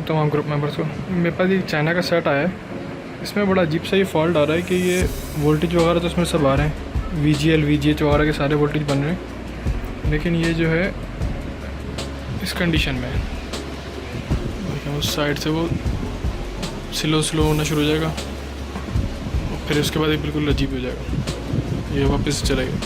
तमाम group members को मेरे पास एक चाइना का सेट आया है। इसमें बड़ा अजीब सा ये फॉल्ट आ रहा है कि ये वोल्टेज वगैरह तो इसमें सब आ रहे हैं, VGL VGH वगैरह के सारे वोल्टेज बन रहे हैं, लेकिन ये जो है इस कंडीशन में है। उस साइड से वो स्लो होना शुरू हो जाएगा और फिर उसके बाद ये बिल्कुल अजीब हो जाएगा, ये वापस चलेगा।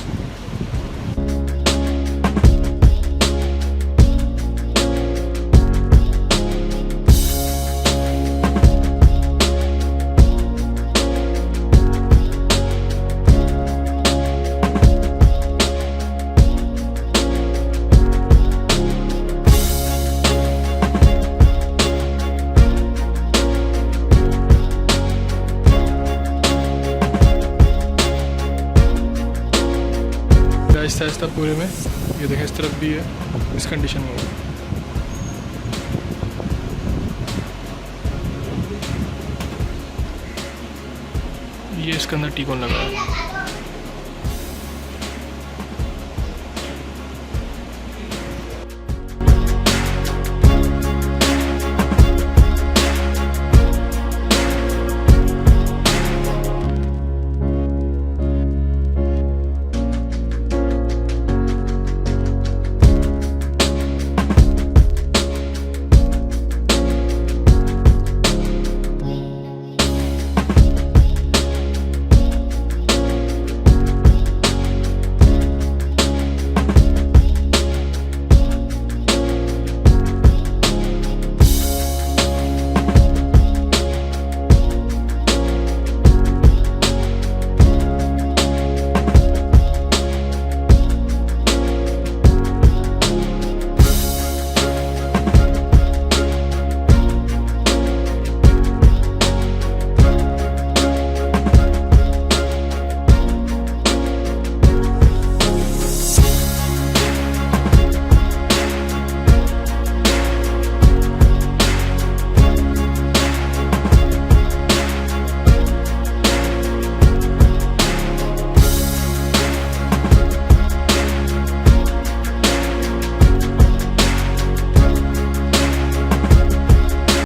आहिस्ता पूरे में ये देखें, इस तरफ भी है, इस कंडीशन में होगा। ये इसके अंदर टी-कॉन लगा है।